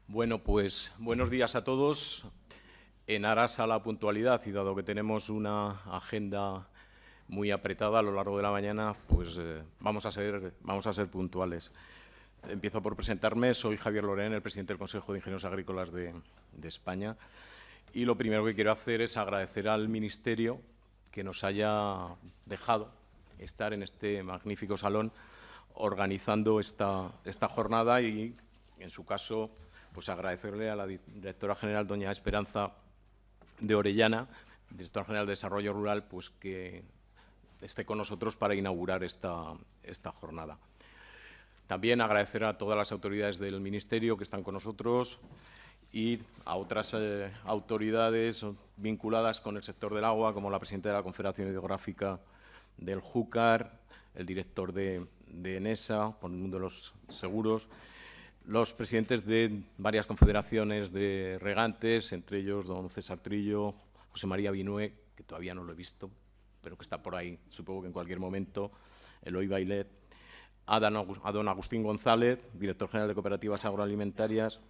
Bueno, pues buenos días a todos. En aras a la puntualidad y dado que tenemos una agenda muy apretada a lo largo de la mañana, pues vamos a ser puntuales. Empiezo por presentarme. Soy Javier Lorén, el presidente del Consejo de Ingenieros Agrícolas de España. Y lo primero que quiero hacer es agradecer al Ministerio que nos haya dejado estar en este magnífico salón organizando esta jornada y, en su caso, pues agradecerle a la directora general, doña Esperanza de Orellana, directora general de Desarrollo Rural, pues que esté con nosotros para inaugurar esta jornada. También agradecer a todas las autoridades del Ministerio que están con nosotros y a otras autoridades vinculadas con el sector del agua, como la presidenta de la Confederación Hidrográfica del Júcar, el director de ENESA, por el mundo de los seguros, los presidentes de varias confederaciones de regantes, entre ellos don César Trillo, José María Vinué, que todavía no lo he visto, pero que está por ahí, supongo que en cualquier momento, Eloy Bailet, a don Agustín González, director general de Cooperativas Agroalimentarias.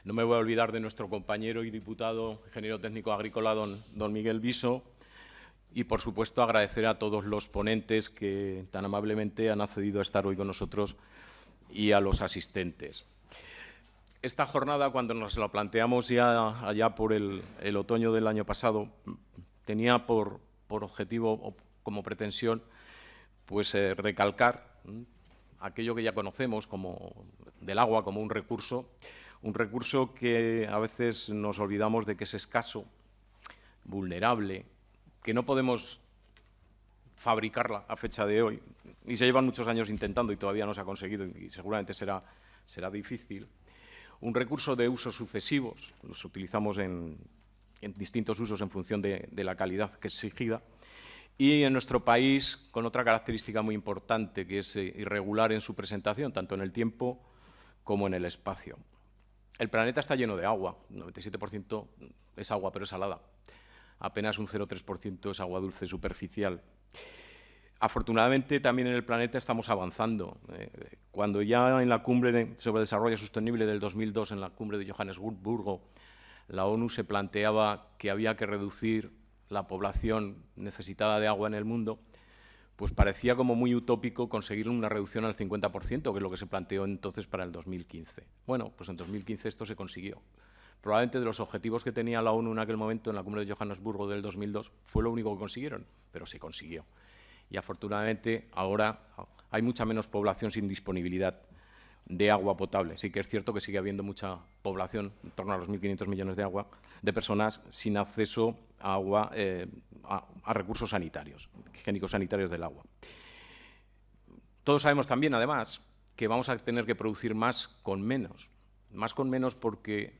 No me voy a olvidar de nuestro compañero y diputado, ingeniero técnico agrícola, don Miguel Viso, y, por supuesto, agradecer a todos los ponentes que tan amablemente han accedido a estar hoy con nosotros y a los asistentes. Esta jornada, cuando nos la planteamos ya allá por el otoño del año pasado, tenía por objetivo o como pretensión pues, recalcar aquello que ya conocemos como del agua como un recurso que a veces nos olvidamos de que es escaso, vulnerable, que no podemos fabricarla a fecha de hoy, y se llevan muchos años intentando y todavía no se ha conseguido y seguramente será difícil. Un recurso de usos sucesivos, los utilizamos en distintos usos en función de la calidad que es exigida, y en nuestro país con otra característica muy importante, que es irregular en su presentación, tanto en el tiempo como en el espacio. El planeta está lleno de agua, 97% es agua, pero es salada. Apenas un 0,3% es agua dulce superficial. Afortunadamente, también en el planeta estamos avanzando. Cuando ya en la cumbre sobre desarrollo sostenible del 2002, en la cumbre de Johannesburgo, la ONU se planteaba que había que reducir la población necesitada de agua en el mundo, pues parecía como muy utópico conseguir una reducción al 50%, que es lo que se planteó entonces para el 2015. Bueno, pues en 2015 esto se consiguió. Probablemente de los objetivos que tenía la ONU en aquel momento, en la cumbre de Johannesburgo del 2002, fue lo único que consiguieron, pero se consiguió. Y afortunadamente ahora hay mucha menos población sin disponibilidad de agua potable. Sí que es cierto que sigue habiendo mucha población, en torno a los 1.500 millones de personas sin acceso a agua, a recursos sanitarios, higiénicos sanitarios del agua. Todos sabemos también, además, que vamos a tener que producir más con menos porque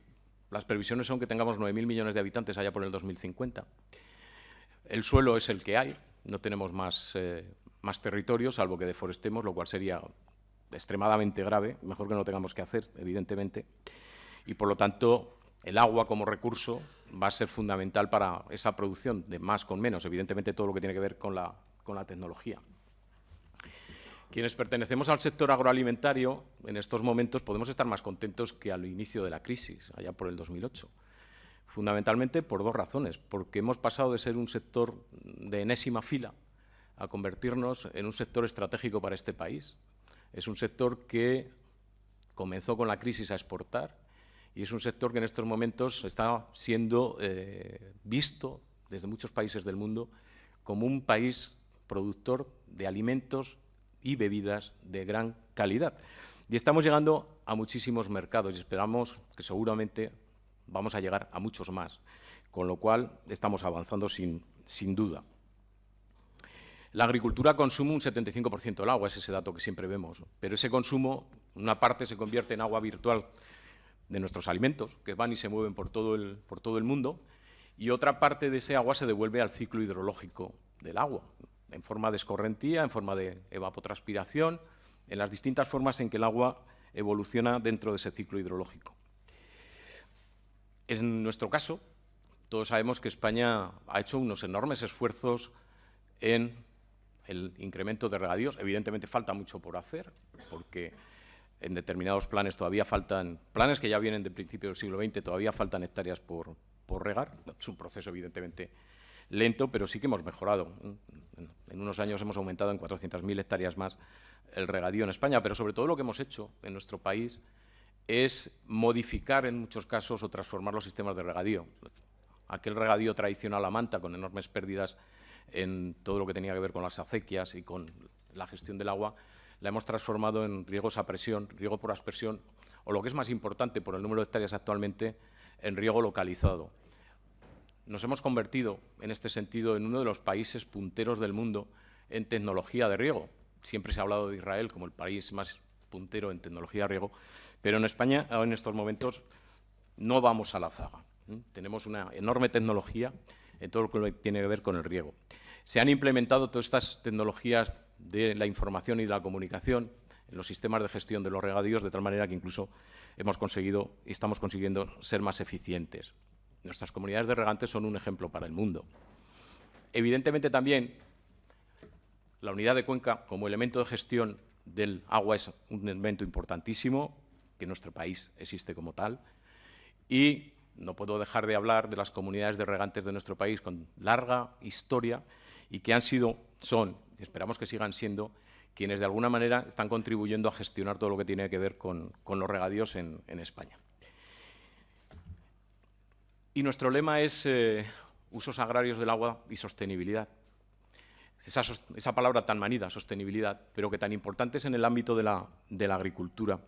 las previsiones son que tengamos 9.000 millones de habitantes allá por el 2050. El suelo es el que hay, no tenemos más territorio, salvo que deforestemos, lo cual sería extremadamente grave, mejor que no tengamos que hacer, evidentemente, y por lo tanto el agua como recurso va a ser fundamental para esa producción de más con menos, evidentemente todo lo que tiene que ver con la tecnología. Quienes pertenecemos al sector agroalimentario, en estos momentos podemos estar más contentos que al inicio de la crisis, allá por el 2008, fundamentalmente por dos razones, porque hemos pasado de ser un sector de enésima fila a convertirnos en un sector estratégico para este país. Es un sector que comenzó con la crisis a exportar y es un sector que en estos momentos está siendo visto desde muchos países del mundo como un país productor de alimentos y bebidas de gran calidad. Y estamos llegando a muchísimos mercados y esperamos que seguramente vamos a llegar a muchos más, con lo cual estamos avanzando sin duda. La agricultura consume un 75% del agua, es ese dato que siempre vemos, pero ese consumo, una parte se convierte en agua virtual de nuestros alimentos, que van y se mueven por todo el mundo, y otra parte de ese agua se devuelve al ciclo hidrológico del agua, en forma de escorrentía, en forma de evapotranspiración, en las distintas formas en que el agua evoluciona dentro de ese ciclo hidrológico. En nuestro caso, todos sabemos que España ha hecho unos enormes esfuerzos en el incremento de regadíos. Evidentemente falta mucho por hacer, porque en determinados planes todavía faltan, planes que ya vienen de principios del siglo XX, todavía faltan hectáreas por regar. Es un proceso evidentemente lento, pero sí que hemos mejorado. En unos años hemos aumentado en 400.000 hectáreas más el regadío en España, pero sobre todo lo que hemos hecho en nuestro país es modificar en muchos casos o transformar los sistemas de regadío. Aquel regadío tradicional a manta, con enormes pérdidas en todo lo que tenía que ver con las acequias y con la gestión del agua, la hemos transformado en riegos a presión, riego por aspersión, o lo que es más importante por el número de hectáreas actualmente, en riego localizado. Nos hemos convertido, en este sentido, en uno de los países punteros del mundo en tecnología de riego. Siempre se ha hablado de Israel como el país más puntero en tecnología de riego, pero en España, en estos momentos, no vamos a la zaga. Tenemos una enorme tecnología en todo lo que tiene que ver con el riego. Se han implementado todas estas tecnologías de la información y de la comunicación en los sistemas de gestión de los regadíos, de tal manera que incluso hemos conseguido y estamos consiguiendo ser más eficientes. Nuestras comunidades de regantes son un ejemplo para el mundo. Evidentemente también la unidad de cuenca como elemento de gestión del agua es un elemento importantísimo, que en nuestro país existe como tal, y no puedo dejar de hablar de las comunidades de regantes de nuestro país con larga historia y que han sido, son, y esperamos que sigan siendo, quienes de alguna manera están contribuyendo a gestionar todo lo que tiene que ver con los regadíos en España. Y nuestro lema es usos agrarios del agua y sostenibilidad. Esa palabra tan manida, sostenibilidad, pero que tan importante es en el ámbito de la agricultura.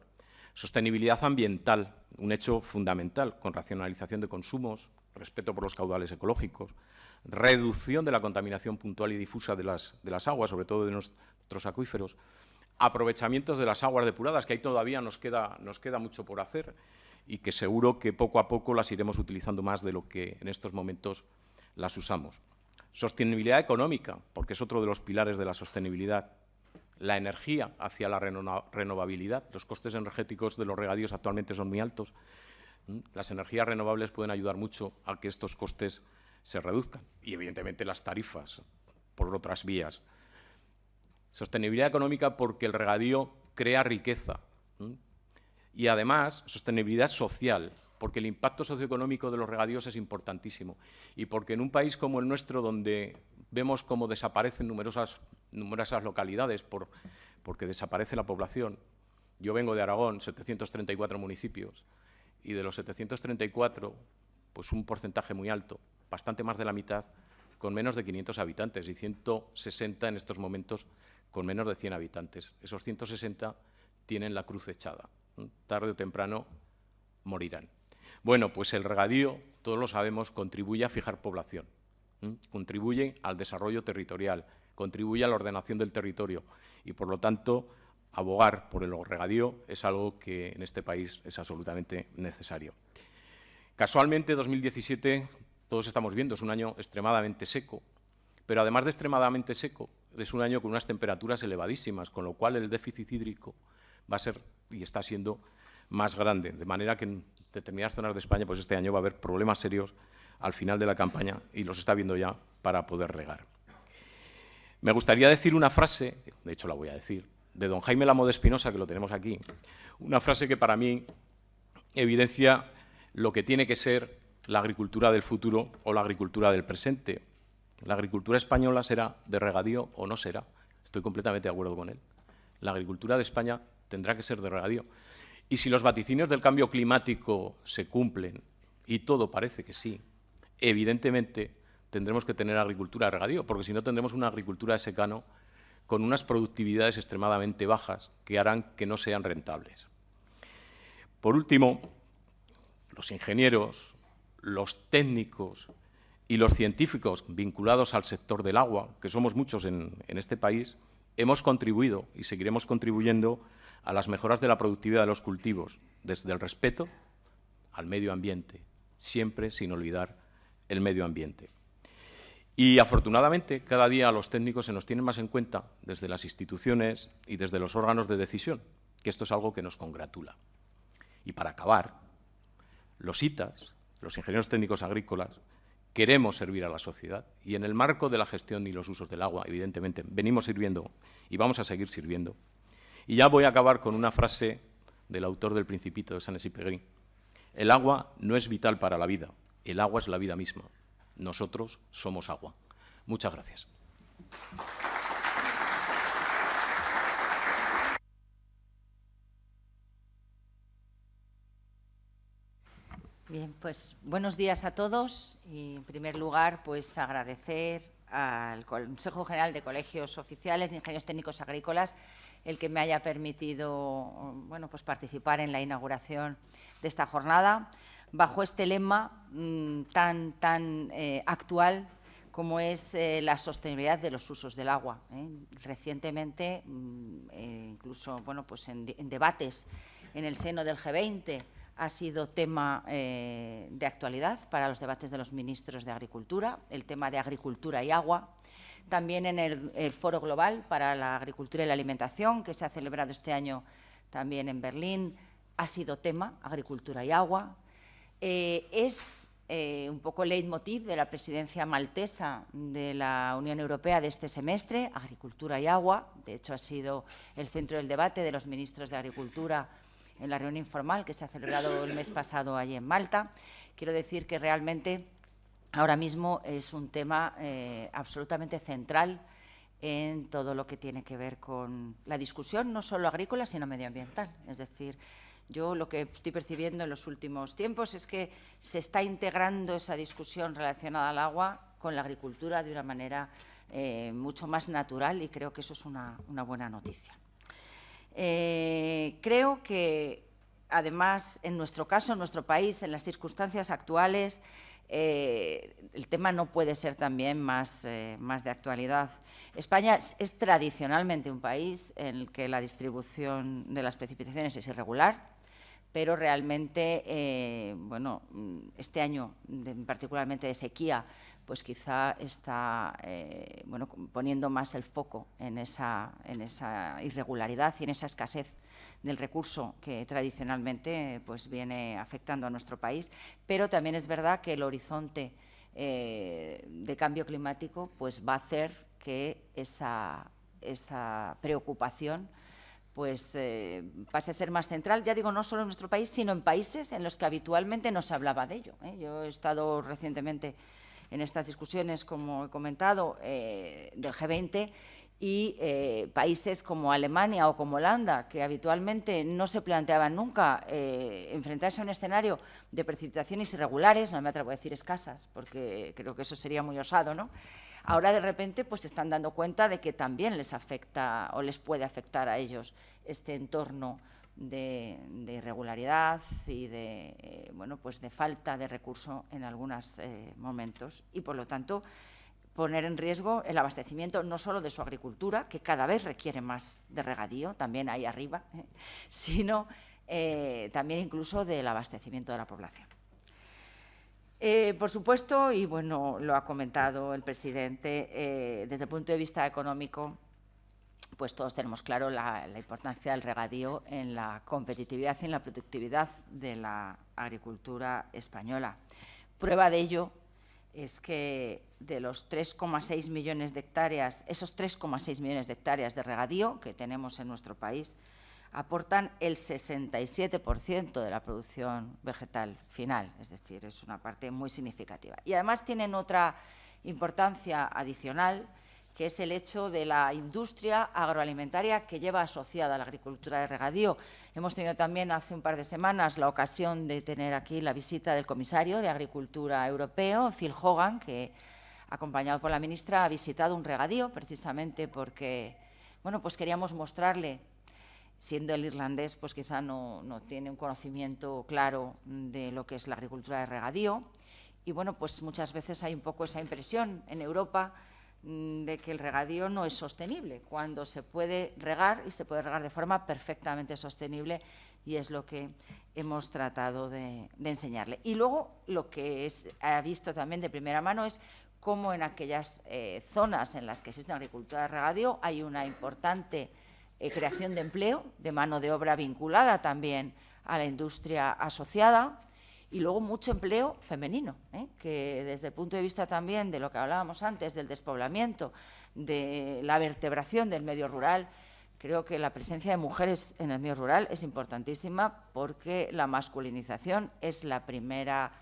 Sostenibilidad ambiental, un hecho fundamental, con racionalización de consumos, respeto por los caudales ecológicos, reducción de la contaminación puntual y difusa de las aguas, sobre todo de nuestros acuíferos, aprovechamientos de las aguas depuradas, que ahí todavía nos queda mucho por hacer y que seguro que poco a poco las iremos utilizando más de lo que en estos momentos las usamos. Sostenibilidad económica, porque es otro de los pilares de la sostenibilidad. La energía hacia la renovabilidad. Los costes energéticos de los regadíos actualmente son muy altos. Las energías renovables pueden ayudar mucho a que estos costes se reduzcan. Y, evidentemente, las tarifas por otras vías. Sostenibilidad económica porque el regadío crea riqueza. Y, además, sostenibilidad social, porque el impacto socioeconómico de los regadíos es importantísimo. Y porque en un país como el nuestro, donde vemos cómo desaparecen numerosas localidades porque desaparece la población. Yo vengo de Aragón, 734 municipios, y de los 734, pues un porcentaje muy alto, bastante más de la mitad, con menos de 500 habitantes, y 160 en estos momentos con menos de 100 habitantes. Esos 160 tienen la cruz echada. Tarde o temprano morirán. Bueno, pues el regadío, todos lo sabemos, contribuye a fijar población. Contribuye al desarrollo territorial, contribuye a la ordenación del territorio y, por lo tanto, abogar por el regadío es algo que en este país es absolutamente necesario. Casualmente, 2017, todos estamos viendo, es un año extremadamente seco, pero además de extremadamente seco, es un año con unas temperaturas elevadísimas, con lo cual el déficit hídrico va a ser y está siendo más grande, de manera que en determinadas zonas de España pues este año va a haber problemas serios al final de la campaña, y los está viendo ya, para poder regar. Me gustaría decir una frase, de hecho la voy a decir, de don Jaime Lamo de Espinosa, que lo tenemos aquí, una frase que para mí evidencia lo que tiene que ser la agricultura del futuro o la agricultura del presente. La agricultura española será de regadío o no será. Estoy completamente de acuerdo con él. La agricultura de España tendrá que ser de regadío. Y si los vaticinios del cambio climático se cumplen, y todo parece que sí, evidentemente tendremos que tener agricultura de regadío, porque si no tendremos una agricultura de secano con unas productividades extremadamente bajas que harán que no sean rentables. Por último, los ingenieros, los técnicos y los científicos vinculados al sector del agua, que somos muchos en este país, hemos contribuido y seguiremos contribuyendo a las mejoras de la productividad de los cultivos, desde el respeto al medio ambiente, siempre sin olvidar el medio ambiente. Y, afortunadamente, cada día los técnicos se nos tienen más en cuenta desde las instituciones y desde los órganos de decisión, que esto es algo que nos congratula. Y, para acabar, los ITAs, los ingenieros técnicos agrícolas, queremos servir a la sociedad y, en el marco de la gestión y los usos del agua, evidentemente, venimos sirviendo y vamos a seguir sirviendo. Y ya voy a acabar con una frase del autor del Principito de Saint-Exupéry. El agua no es vital para la vida, el agua es la vida misma. Nosotros somos agua. Muchas gracias. Bien, pues buenos días a todos y en primer lugar pues agradecer al Consejo General de Colegios Oficiales de Ingenieros Técnicos Agrícolas el que me haya permitido pues participar en la inauguración de esta jornada bajo este lema tan actual como es la sostenibilidad de los usos del agua. Recientemente, incluso pues en debates en el seno del G20, ha sido tema de actualidad para los debates de los ministros de Agricultura, el tema de agricultura y agua. También en el Foro Global para la Agricultura y la Alimentación, que se ha celebrado este año también en Berlín, ha sido tema agricultura y agua. Es un poco leitmotiv de la presidencia maltesa de la Unión Europea de este semestre, agricultura y agua. De hecho, ha sido el centro del debate de los ministros de Agricultura en la reunión informal que se ha celebrado el mes pasado allí en Malta. Quiero decir que realmente ahora mismo es un tema absolutamente central en todo lo que tiene que ver con la discusión, no solo agrícola, sino medioambiental. Es decir, yo lo que estoy percibiendo en los últimos tiempos es que se está integrando esa discusión relacionada al agua con la agricultura de una manera mucho más natural y creo que eso es una buena noticia. Creo que, además, en nuestro caso, en nuestro país, en las circunstancias actuales, el tema no puede ser también más de actualidad. España es tradicionalmente un país en el que la distribución de las precipitaciones es irregular, pero realmente, este año, particularmente de sequía, pues quizá está poniendo más el foco en esa irregularidad y en esa escasez del recurso que tradicionalmente pues viene afectando a nuestro país. Pero también es verdad que el horizonte de cambio climático pues va a hacer que esa preocupación pues pase a ser más central, ya digo, no solo en nuestro país, sino en países en los que habitualmente no se hablaba de ello. Yo he estado recientemente en estas discusiones, como he comentado, del G20 y países como Alemania o como Holanda, que habitualmente no se planteaban nunca enfrentarse a un escenario de precipitaciones irregulares, no me atrevo a decir escasas, porque creo que eso sería muy osado, ¿no? Ahora, de repente, pues se están dando cuenta de que también les afecta o les puede afectar a ellos este entorno de irregularidad y de falta de recurso en algunos momentos y, por lo tanto, poner en riesgo el abastecimiento no solo de su agricultura, que cada vez requiere más de regadío, también ahí arriba, sino también incluso del abastecimiento de la población. Por supuesto, y bueno, lo ha comentado el presidente, desde el punto de vista económico, pues todos tenemos claro la importancia del regadío en la competitividad y en la productividad de la agricultura española. Prueba de ello es que de los 3,6 millones de hectáreas, esos 3,6 millones de hectáreas de regadío que tenemos en nuestro país, aportan el 67% de la producción vegetal final, es decir, es una parte muy significativa. Y además tienen otra importancia adicional, que es el hecho de la industria agroalimentaria que lleva asociada a la agricultura de regadío. Hemos tenido también hace un par de semanas la ocasión de tener aquí la visita del comisario de Agricultura europeo, Phil Hogan, que, acompañado por la ministra, ha visitado un regadío precisamente porque pues queríamos mostrarle. Siendo el irlandés, pues quizá no tiene un conocimiento claro de lo que es la agricultura de regadío. Y pues muchas veces hay un poco esa impresión en Europa de que el regadío no es sostenible, cuando se puede regar y se puede regar de forma perfectamente sostenible, y es lo que hemos tratado de enseñarle. Y luego lo que ha visto también de primera mano es cómo en aquellas zonas en las que existe agricultura de regadío hay una importante creación de empleo, de mano de obra vinculada también a la industria asociada, y luego mucho empleo femenino, que desde el punto de vista también de lo que hablábamos antes, del despoblamiento, de la vertebración del medio rural, Creo que la presencia de mujeres en el medio rural es importantísima porque la masculinización es la primera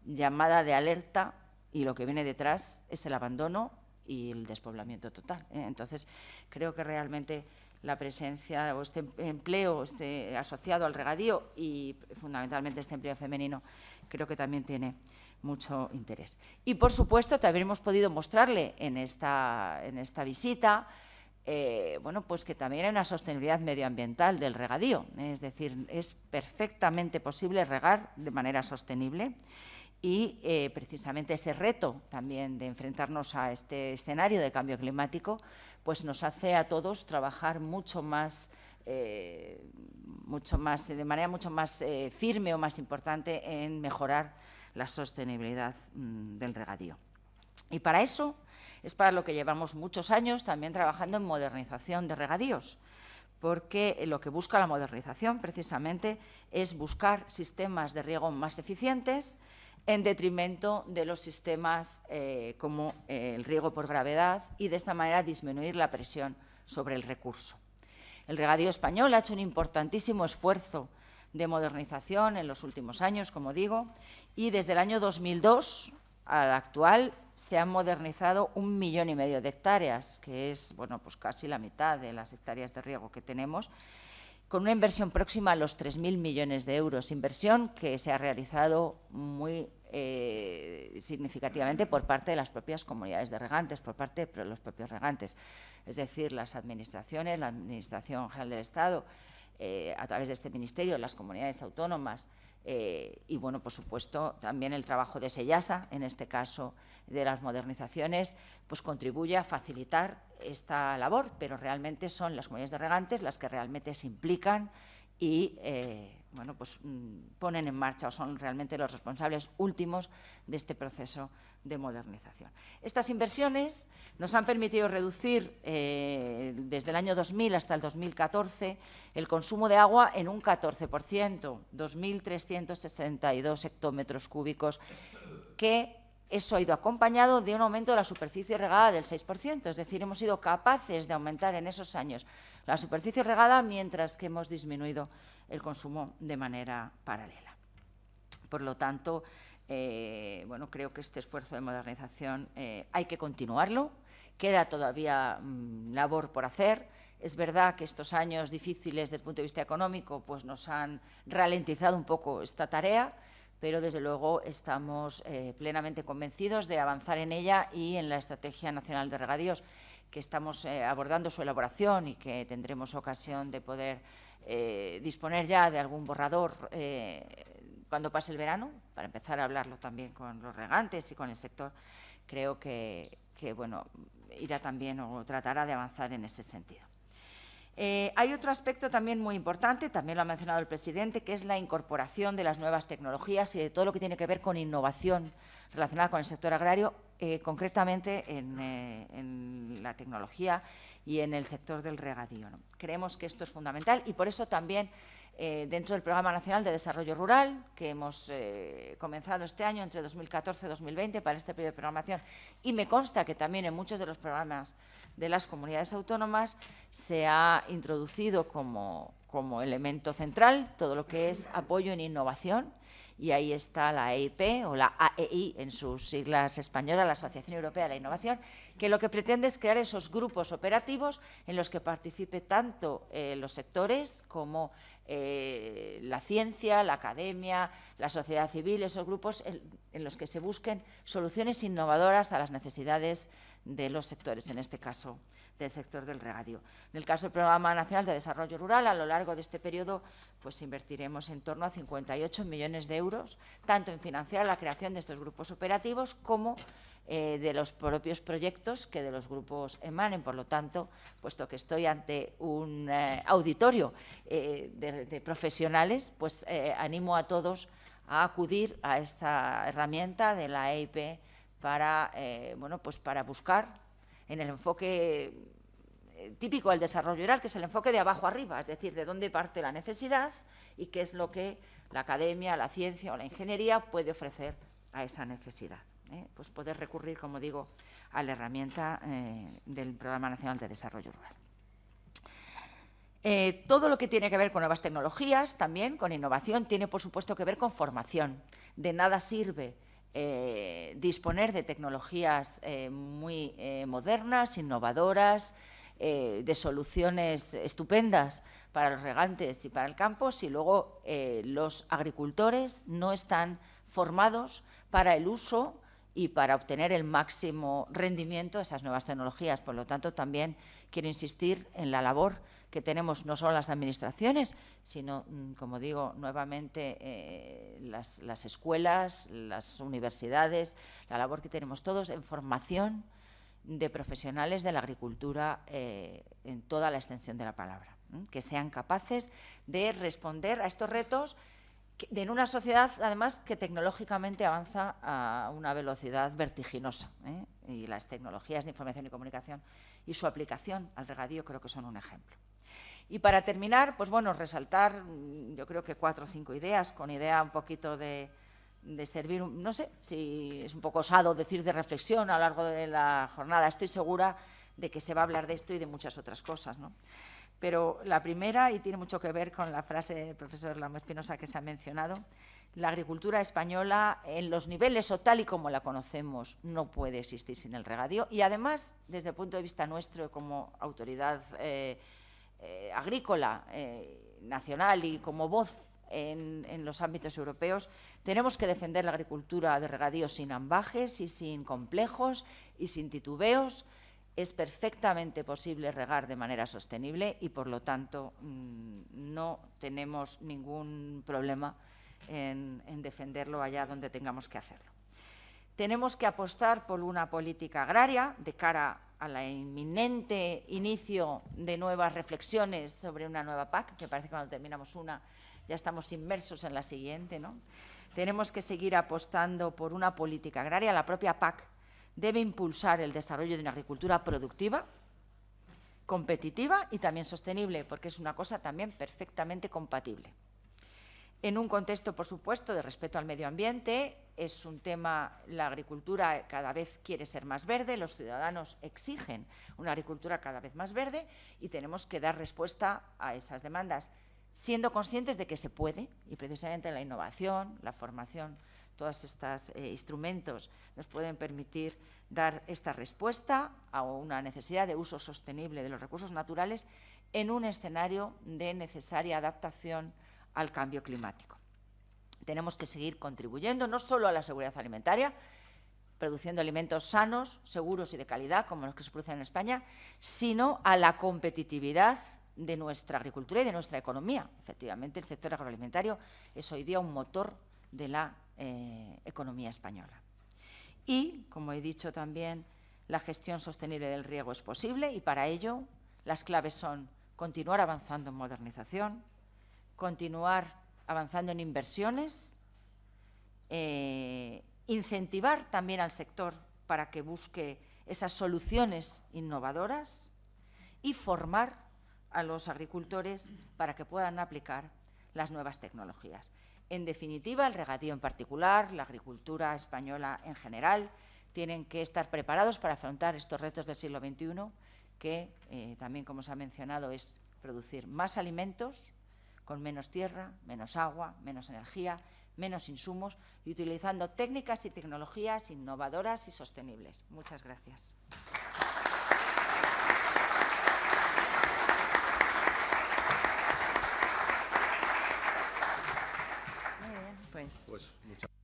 llamada de alerta y lo que viene detrás es el abandono y el despoblamiento total. Entonces, creo que realmente la presencia o este empleo asociado al regadío y fundamentalmente este empleo femenino creo que también tiene mucho interés. Y, por supuesto, también hemos podido mostrarle en esta visita bueno, pues que también hay una sostenibilidad medioambiental del regadío. Es decir, es perfectamente posible regar de manera sostenible y precisamente ese reto también de enfrentarnos a este escenario de cambio climático pues nos hace a todos trabajar de manera mucho más firme o más importante en mejorar la sostenibilidad del regadío. Y para eso es para lo que llevamos muchos años también trabajando en modernización de regadíos, porque lo que busca la modernización precisamente es buscar sistemas de riego más eficientes en detrimento de los sistemas como el riego por gravedad y de esta manera disminuir la presión sobre el recurso. El regadío español ha hecho un importantísimo esfuerzo de modernización en los últimos años, como digo, y desde el año 2002 al actual se han modernizado 1,5 millones de hectáreas, que es bueno, pues casi la mitad de las hectáreas de riego que tenemos, con una inversión próxima a los 3.000 millones de euros, inversión que se ha realizado muy significativamente por parte de las propias comunidades de regantes, por parte de los propios regantes, es decir, las administraciones, la Administración General del Estado, a través de este ministerio, las comunidades autónomas y, bueno, por supuesto, también el trabajo de SEIASA, en este caso de las modernizaciones, pues contribuye a facilitar esta labor, pero realmente son las comunidades de regantes las que realmente se implican y bueno, pues ponen en marcha o son realmente los responsables últimos de este proceso de modernización. Estas inversiones nos han permitido reducir desde el año 2000 hasta el 2014 el consumo de agua en un 14%, 2.362 hectómetros cúbicos, que eso ha ido acompañado de un aumento de la superficie regada del 6%, es decir, hemos sido capaces de aumentar en esos años la superficie regada mientras que hemos disminuido el consumo de manera paralela. Por lo tanto, bueno, creo que este esfuerzo de modernización hay que continuarlo, queda todavía labor por hacer. Es verdad que estos años difíciles desde el punto de vista económico pues nos han ralentizado un poco esta tarea, pero desde luego estamos plenamente convencidos de avanzar en ella y en la Estrategia Nacional de Regadíos, que estamos abordando su elaboración y que tendremos ocasión de poder disponer ya de algún borrador cuando pase el verano, para empezar a hablarlo también con los regantes y con el sector. Creo que bueno, irá también o tratará de avanzar en ese sentido. Hay otro aspecto también muy importante, también lo ha mencionado el presidente, que es la incorporación de las nuevas tecnologías y de todo lo que tiene que ver con innovación relacionada con el sector agrario, concretamente en la tecnología y en el sector del regadío, ¿no? Creemos que esto es fundamental y por eso también dentro del Programa Nacional de Desarrollo Rural, que hemos comenzado este año entre 2014 y 2020 para este periodo de programación, y me consta que también en muchos de los programas de las comunidades autónomas se ha introducido como elemento central todo lo que es apoyo en innovación, y ahí está la EIP o la AEI en sus siglas españolas, la Asociación Europea de la Innovación, que lo que pretende es crear esos grupos operativos en los que participe tanto los sectores como la ciencia, la academia, la sociedad civil, esos grupos en los que se busquen soluciones innovadoras a las necesidades de los sectores, en este caso del sector del regadío. En el caso del Programa Nacional de Desarrollo Rural, a lo largo de este periodo, pues invertiremos en torno a 58 millones de euros, tanto en financiar la creación de estos grupos operativos como de los propios proyectos que de los grupos emanen. Por lo tanto, puesto que estoy ante un auditorio de profesionales, pues animo a todos a acudir a esta herramienta de la EIP para, bueno, pues para buscar en el enfoque típico del desarrollo rural, que es el enfoque de abajo arriba, es decir, de dónde parte la necesidad y qué es lo que la academia, la ciencia o la ingeniería puede ofrecer a esa necesidad. Pues poder recurrir, como digo, a la herramienta del Programa Nacional de Desarrollo Rural. Todo lo que tiene que ver con nuevas tecnologías, también con innovación, tiene por supuesto que ver con formación. De nada sirve disponer de tecnologías muy modernas, innovadoras, de soluciones estupendas para los regantes y para el campo, si luego los agricultores no están formados para el uso y para obtener el máximo rendimiento de esas nuevas tecnologías. Por lo tanto, también quiero insistir en la labor que tenemos no solo las administraciones, sino, como digo, nuevamente las escuelas, las universidades, la labor que tenemos todos en formación de profesionales de la agricultura en toda la extensión de la palabra, que sean capaces de responder a estos retos en una sociedad, además, que tecnológicamente avanza a una velocidad vertiginosa, y las tecnologías de información y comunicación y su aplicación al regadío creo que son un ejemplo. Y para terminar, pues bueno, resaltar, yo creo que 4 o 5 ideas, con idea un poquito de servir, no sé si es un poco osado decir de reflexión a lo largo de la jornada. Estoy segura de que se va a hablar de esto y de muchas otras cosas, ¿no? Pero la primera, y tiene mucho que ver con la frase del profesor Lamo Espinosa que se ha mencionado, la agricultura española en los niveles o tal y como la conocemos no puede existir sin el regadío, y además, desde el punto de vista nuestro como autoridad agrícola nacional y como voz en los ámbitos europeos, tenemos que defender la agricultura de regadío sin ambajes y sin complejos y sin titubeos. Es perfectamente posible regar de manera sostenible y, por lo tanto, no tenemos ningún problema en defenderlo allá donde tengamos que hacerlo. Tenemos que apostar por una política agraria de cara a la inminente inicio de nuevas reflexiones sobre una nueva PAC, que parece que cuando terminamos una ya estamos inmersos en la siguiente, ¿no? Tenemos que seguir apostando por una política agraria. La propia PAC debe impulsar el desarrollo de una agricultura productiva, competitiva y también sostenible, porque es una cosa también perfectamente compatible. En un contexto, por supuesto, de respeto al medio ambiente, es un tema, la agricultura cada vez quiere ser más verde, los ciudadanos exigen una agricultura cada vez más verde y tenemos que dar respuesta a esas demandas, siendo conscientes de que se puede, y precisamente la innovación, la formación, todos estos instrumentos nos pueden permitir dar esta respuesta a una necesidad de uso sostenible de los recursos naturales en un escenario de necesaria adaptación al cambio climático. Tenemos que seguir contribuyendo no solo a la seguridad alimentaria, produciendo alimentos sanos, seguros y de calidad, como los que se producen en España, sino a la competitividad de nuestra agricultura y de nuestra economía. Efectivamente, el sector agroalimentario es hoy día un motor de la economía española. Y, como he dicho también, la gestión sostenible del riego es posible y para ello las claves son continuar avanzando en modernización, continuar avanzando en inversiones, incentivar también al sector para que busque esas soluciones innovadoras y formar a los agricultores para que puedan aplicar las nuevas tecnologías. En definitiva, el regadío en particular, la agricultura española en general, tienen que estar preparados para afrontar estos retos del siglo XXI, que también, como se ha mencionado, es producir más alimentos con menos tierra, menos agua, menos energía, menos insumos y utilizando técnicas y tecnologías innovadoras y sostenibles. Muchas gracias. Muy bien, pues muchas gracias.